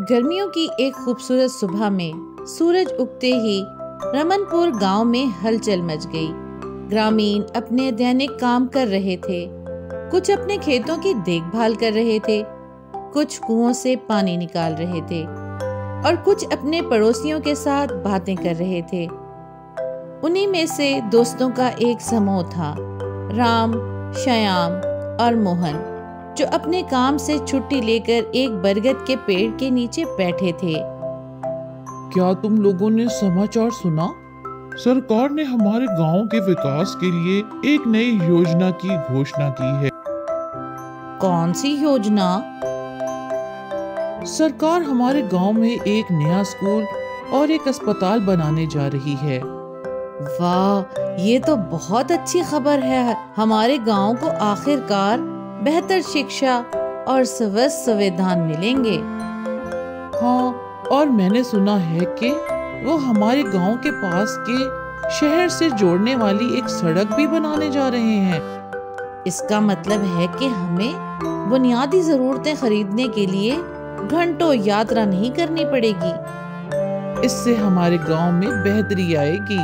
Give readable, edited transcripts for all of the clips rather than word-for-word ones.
गर्मियों की एक खूबसूरत सुबह में सूरज उगते ही रमनपुर गांव में हलचल मच गई। ग्रामीण अपने दैनिक काम कर रहे थे। कुछ अपने खेतों की देखभाल कर रहे थे, कुछ कुओं से पानी निकाल रहे थे और कुछ अपने पड़ोसियों के साथ बातें कर रहे थे। उन्हीं में से दोस्तों का एक समूह था, राम, श्याम और मोहन, जो अपने काम से छुट्टी लेकर एक बरगद के पेड़ के नीचे बैठे थे। क्या तुम लोगों ने समाचार सुना? सरकार ने हमारे गांव के विकास के लिए एक नई योजना की घोषणा की है। कौन सी योजना? सरकार हमारे गांव में एक नया स्कूल और एक अस्पताल बनाने जा रही है। वाह, ये तो बहुत अच्छी खबर है। हमारे गांव को आखिरकार बेहतर शिक्षा और स्वास्थ्य सुविधाएं मिलेंगे। हाँ, और मैंने सुना है कि वो हमारे गांव के पास के शहर से जोड़ने वाली एक सड़क भी बनाने जा रहे हैं। इसका मतलब है कि हमें बुनियादी जरूरतें खरीदने के लिए घंटों यात्रा नहीं करनी पड़ेगी। इससे हमारे गांव में बेहतरी आएगी।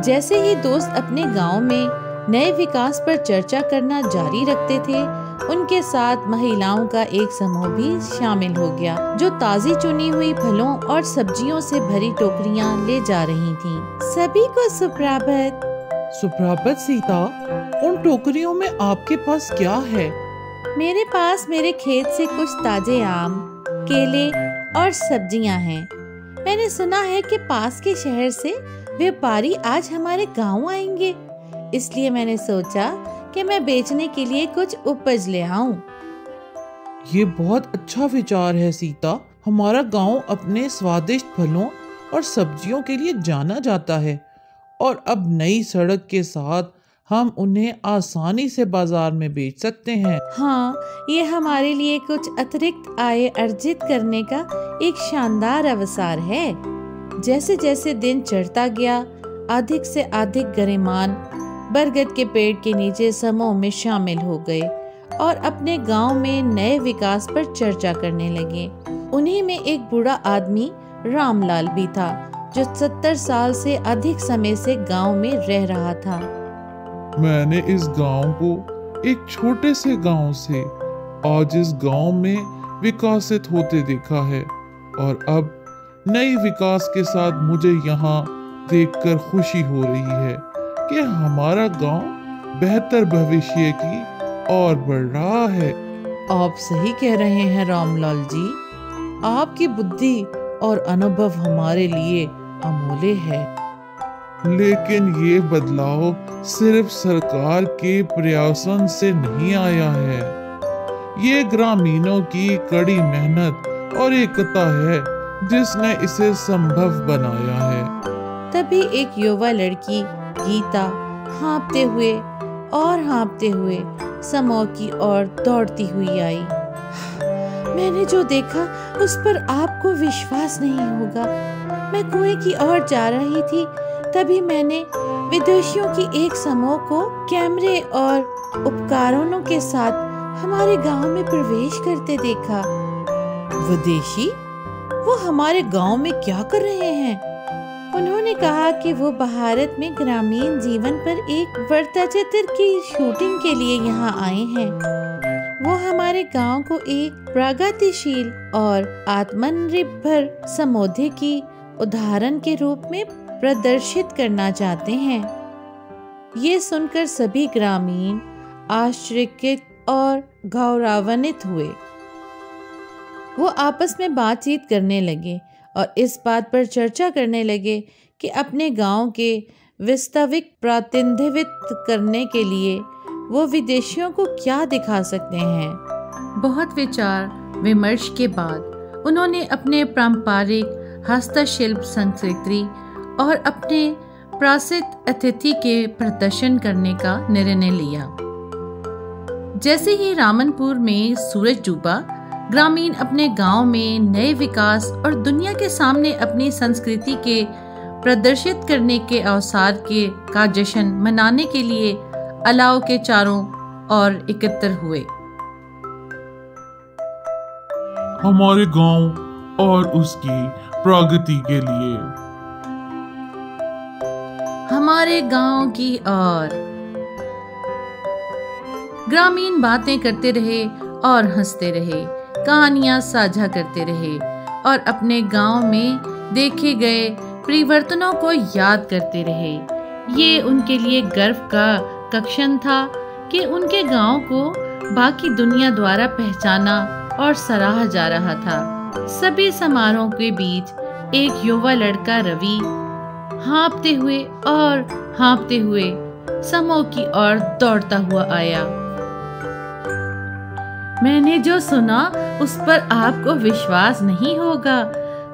जैसे ही दोस्त अपने गांव में नए विकास पर चर्चा करना जारी रखते थे, उनके साथ महिलाओं का एक समूह भी शामिल हो गया, जो ताजी चुनी हुई फलों और सब्जियों से भरी टोकरियां ले जा रही थीं। सभी को सुप्रभात। सुप्रभात सीता, उन टोकरियों में आपके पास क्या है? मेरे पास मेरे खेत से कुछ ताजे आम, केले और सब्जियां हैं। मैंने सुना है कि पास के शहर से व्यापारी आज हमारे गांव आएंगे, इसलिए मैंने सोचा कि मैं बेचने के लिए कुछ उपज ले आऊं। ये बहुत अच्छा विचार है सीता। हमारा गांव अपने स्वादिष्ट फलों और सब्जियों के लिए जाना जाता है, और अब नई सड़क के साथ हम उन्हें आसानी से बाजार में बेच सकते हैं। हाँ, ये हमारे लिए कुछ अतिरिक्त आय अर्जित करने का एक शानदार अवसर है। जैसे जैसे दिन चढ़ता गया, अधिक से अधिक गरीमान बरगद के पेड़ के नीचे समूह में शामिल हो गए और अपने गांव में नए विकास पर चर्चा करने लगे। उन्हीं में एक बूढ़ा आदमी रामलाल भी था, जो 70 साल से अधिक समय से गांव में रह रहा था। मैंने इस गांव को एक छोटे से गांव से आज इस गांव में विकसित होते देखा है, और अब नई विकास के साथ मुझे यहाँ देखकर खुशी हो रही है कि हमारा गांव बेहतर भविष्य की ओर बढ़ रहा है। आप सही कह रहे हैं रामलाल जी। आपकी बुद्धि और अनुभव हमारे लिए अमूल्य है। लेकिन ये बदलाव सिर्फ सरकार के प्रयासों से नहीं आया है। ये ग्रामीणों की कड़ी मेहनत और एकता है जिसने इसे संभव बनाया है। तभी एक युवा लड़की गीता हाँफते हुए समूह की ओर दौड़ती हुई आई। मैंने जो देखा उस पर आपको विश्वास नहीं होगा। मैं कुएं की ओर जा रही थी, तभी मैंने विदेशियों की एक समूह को कैमरे और उपकरणों के साथ हमारे गांव में प्रवेश करते देखा। विदेशी? वो हमारे गांव में क्या कर रहे हैं? उन्होंने कहा कि वो भारत में ग्रामीण जीवन पर एक वृत्तचित्र की शूटिंग के लिए यहाँ आए हैं। वो हमारे गांव को एक प्रगतिशील और आत्मनिर्भर समुदाय की उदाहरण के रूप में प्रदर्शित करना चाहते हैं। ये सुनकर सभी ग्रामीण आश्चर्यचकित और गौरवान्वित हुए। वो आपस में बातचीत करने लगे और इस बात पर चर्चा करने लगे कि अपने गांव के वास्तविक प्रतिनिधित्व करने के लिए वो विदेशियों को क्या दिखा सकते हैं। बहुत विचार विमर्श के बाद उन्होंने अपने पारंपरिक हस्तशिल्प संस्कृति और अपने प्रसिद्ध अतिथि के प्रदर्शन करने का निर्णय लिया। जैसे ही रामनपुर में सूरज डूबा, ग्रामीण अपने गांव में नए विकास और दुनिया के सामने अपनी संस्कृति के प्रदर्शित करने के अवसर का जश्न मनाने के लिए अलाव के चारों ओर एकत्र हुए। हमारे गांव और उसकी प्रगति के लिए। हमारे गांव की और ग्रामीण बातें करते रहे और हंसते रहे, कहानियां साझा करते रहे और अपने गांव में देखे गए परिवर्तनों को याद करते रहे। ये उनके लिए गर्व का क्षण था कि उनके गांव को बाकी दुनिया द्वारा पहचाना और सराहा जा रहा था। सभी समारोह के बीच एक युवा लड़का रवि हाँफते हुए समूह की ओर दौड़ता हुआ आया। मैंने जो सुना उस पर आपको विश्वास नहीं होगा।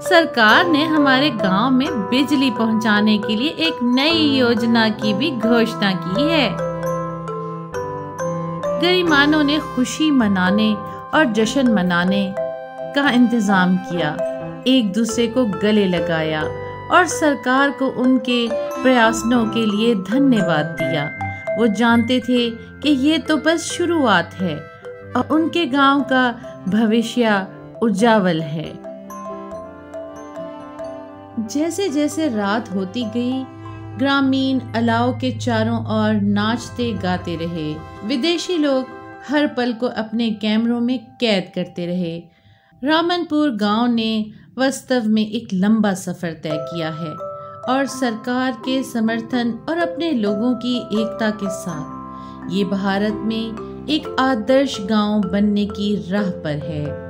सरकार ने हमारे गांव में बिजली पहुंचाने के लिए एक नई योजना की भी घोषणा की है। गरीबानों ने खुशी मनाने और जश्न मनाने का इंतजाम किया, एक दूसरे को गले लगाया और सरकार को उनके प्रयासों के लिए धन्यवाद दिया। वो जानते थे कि ये तो बस शुरुआत है और उनके गांव का भविष्य उज्जवल है। जैसे जैसे रात होती गई, ग्रामीण अलाव के चारों ओर नाचते गाते रहे। विदेशी लोग हर पल को अपने कैमरों में कैद करते रहे। रामनपुर गांव ने वास्तव में एक लंबा सफर तय किया है और सरकार के समर्थन और अपने लोगों की एकता के साथ ये भारत में एक आदर्श गांव बनने की राह पर है।